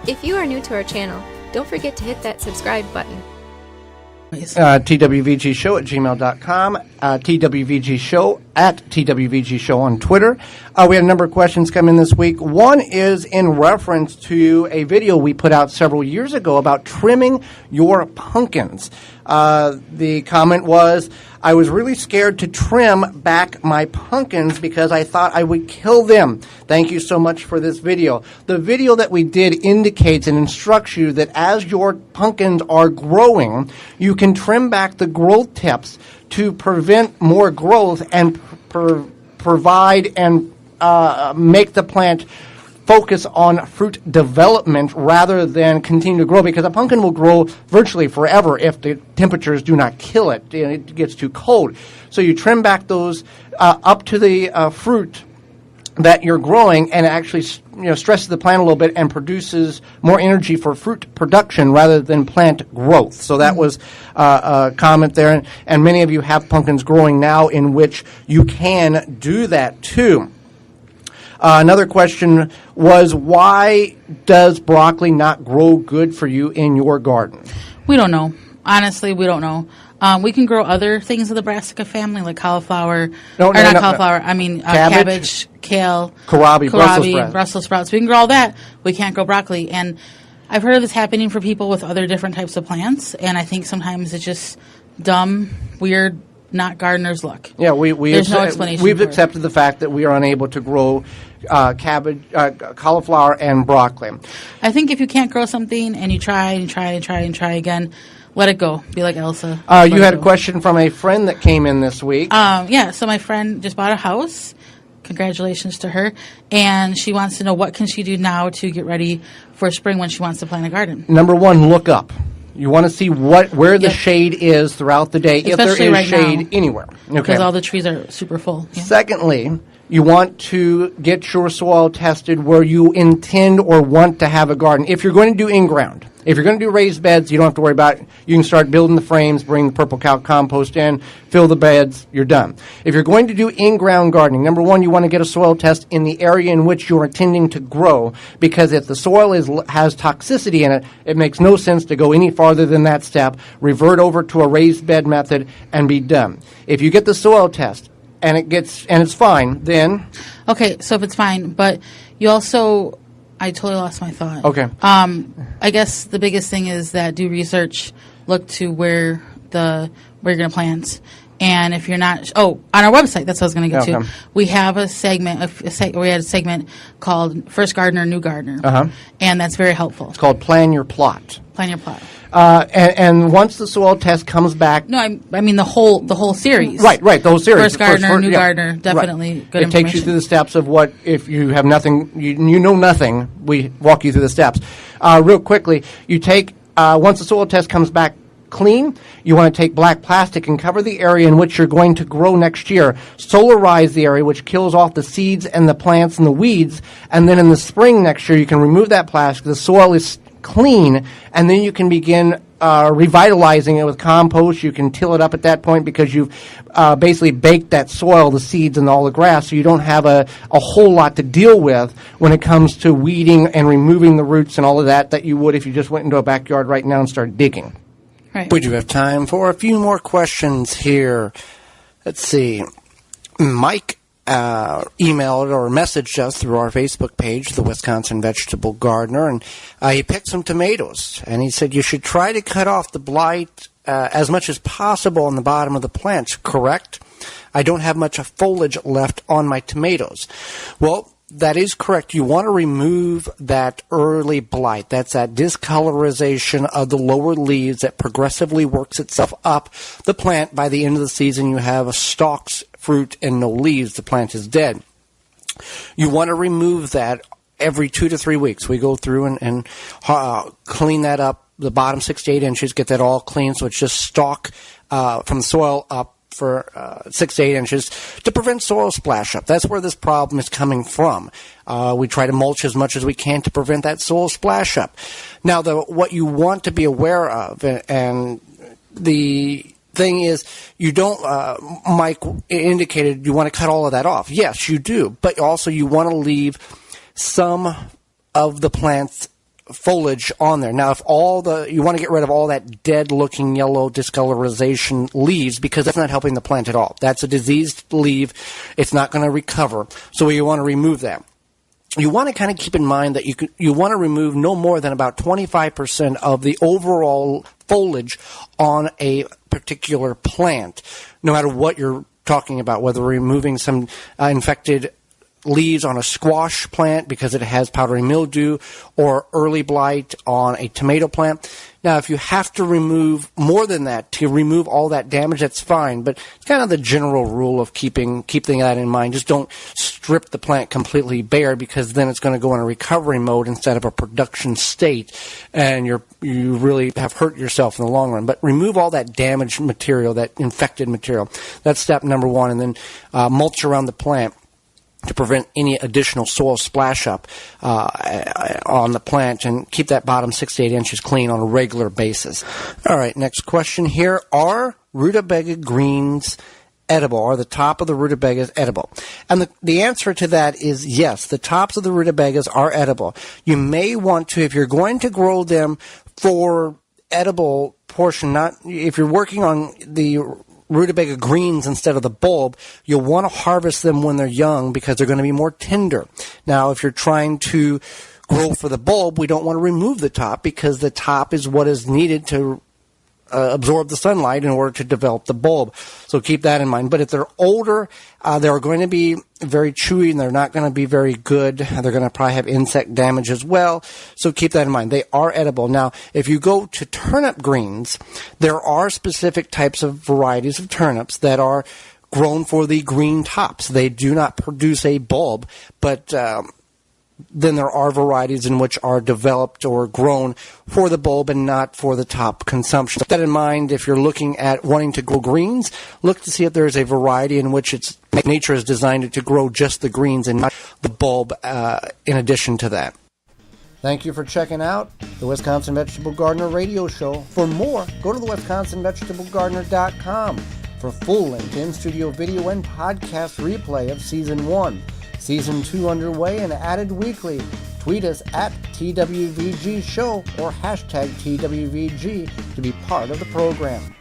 If you are new to our channel, don't forget to hit that subscribe button. TWVG Show at gmail.com, TWVG Show at TWVG Show on Twitter. We had a number of questions come in this week. One is in reference to a video we put out several years ago about trimming your pumpkins. The comment was, I was really scared to trim back my pumpkins because I thought I would kill them. Thank you so much for this video. The video that we did indicates and instructs you that as your pumpkins are growing, you can trim back the growth tips to prevent more growth and provide and make the plant focus on fruit development rather than continue to grow, because a pumpkin will grow virtually forever if the temperatures do not kill it and it gets too cold. So you trim back those up to the fruit that you're growing, and it actually stresses the plant a little bit and produces more energy for fruit production rather than plant growth. So that was a comment there, and many of you have pumpkins growing now in which you can do that too. Another question was, why does broccoli not grow good for you in your garden? We don't know. Honestly, we don't know. We can grow other things in the brassica family, like cauliflower. Cauliflower. I mean, cabbage, kale, kohlrabi, Brussels sprouts. We can grow all that. We can't grow broccoli. And I've heard of this happening for people with other different types of plants. And I think sometimes it's just dumb, weird, not gardener's luck. Yeah, there's no explanation. We've accepted the fact that we are unable to grow cabbage, cauliflower, and broccoli. I think if you can't grow something and you try and try and try and try again, let it go. Be like Elsa. You had a question from a friend that came in this week. Yeah, so my friend just bought a house. Congratulations to her. And she wants to know, what can she do now to get ready for spring when she wants to plant a garden? Number one, look up. You want to see where the shade is throughout the day, especially if there is right shade now, anywhere. Because all the trees are super full. Yeah. Secondly, you want to get your soil tested where you intend or want to have a garden. If you're going to do in-ground, if you're going to do raised beds, you don't have to worry about it. You can start building the frames, bring the purple cow compost in, fill the beds, you're done. If you're going to do in-ground gardening, number one, you want to get a soil test in the area in which you're intending to grow, because if the soil has toxicity in it, it makes no sense to go any farther than that step, revert over to a raised bed method, and be done. If you get the soil test, and it's fine, then... Okay, so if it's fine, but you also... I totally lost my thought. Okay. I guess the biggest thing is that do research, look to where you're going to plant. And if you're not... on our website, that's what I was going to get to. We have a segment, we had a segment called First Gardener, New Gardener. And that's very helpful. It's called Plan Your Plot. Plan Your Plot. And once the soil test comes back... No, I mean the whole series. Right, the whole series. First Gardener, New Gardener, definitely good information. It takes you through the steps of what, if you have nothing, you know nothing, we walk you through the steps. Real quickly, you take, once the soil test comes back clean, you want to take black plastic and cover the area in which you're going to grow next year. Solarize the area, which kills off the seeds and the plants and the weeds, and then in the spring next year you can remove that plastic. The soil is clean, and then you can begin revitalizing it with compost. You can till it up at that point because you've basically baked that soil, the seeds and all the grass, so you don't have a whole lot to deal with when it comes to weeding and removing the roots and all of that you would if you just went into a backyard right now and started digging. Right. We do have time for a few more questions here. Let's see. Mike emailed or messaged us through our Facebook page, the Wisconsin Vegetable Gardener, and he picked some tomatoes. And he said you should try to cut off the blight as much as possible on the bottom of the plants, correct? I don't have much foliage left on my tomatoes. Well, that is correct. You want to remove that early blight. That's that discolorization of the lower leaves that progressively works itself up the plant. By the end of the season, you have stalks, fruit, and no leaves. The plant is dead. You want to remove that every 2 to 3 weeks. We go through and clean that up, the bottom 6 to 8 inches, get that all clean so it's just stalk from the soil up for 6 to 8 inches to prevent soil splash up. That's where this problem is coming from. We try to mulch as much as we can to prevent that soil splash up. Now, what you want to be aware of, and the thing is, you don't, Mike indicated you want to cut all of that off. Yes, you do, but also you want to leave some of the plants foliage on there. Now, if you want to get rid of all that dead-looking yellow discolorization leaves, because that's not helping the plant at all. That's a diseased leaf. It's not going to recover. So you want to remove that. You want to kind of keep in mind that you want to remove no more than about 25% of the overall foliage on a particular plant, no matter what you're talking about, whether removing some infected leaves on a squash plant because it has powdery mildew, or early blight on a tomato plant. Now, if you have to remove more than that to remove all that damage, that's fine, but it's kind of the general rule of keeping that in mind. Just don't strip the plant completely bare, because then it's going to go in a recovery mode instead of a production state, and you really have hurt yourself in the long run. But remove all that damaged material, that infected material. That's step number one, and then mulch around the plant to prevent any additional soil splash up on the plant, and keep that bottom 6 to 8 inches clean on a regular basis. All right, next question here. Are rutabaga greens edible? Are the top of the rutabagas edible? And the answer to that is yes, the tops of the rutabagas are edible. You may want to, if you're going to grow them for edible portion, not if you're working on the rutabaga greens instead of the bulb, you'll want to harvest them when they're young because they're going to be more tender. Now, if you're trying to grow for the bulb, we don't want to remove the top, because the top is what is needed to absorb the sunlight in order to develop the bulb. So keep that in mind. But if they're older, they're going to be very chewy, and they're not going to be very good. They're going to probably have insect damage as well. So keep that in mind. They are edible. Now, if you go to turnip greens, there are specific types of varieties of turnips that are grown for the green tops. They do not produce a bulb, but then there are varieties in which are developed or grown for the bulb and not for the top consumption. Keep that in mind if you're looking at wanting to grow greens. Look to see if there is a variety in which nature is designed it to grow just the greens and not the bulb in addition to that. Thank you for checking out the Wisconsin Vegetable Gardener radio show. For more, go to the WisconsinVegetableGardener.com for full-length in-studio video and podcast replay of Season 1. Season 2 underway and added weekly. Tweet us at TWVG Show or hashtag TWVG to be part of the program.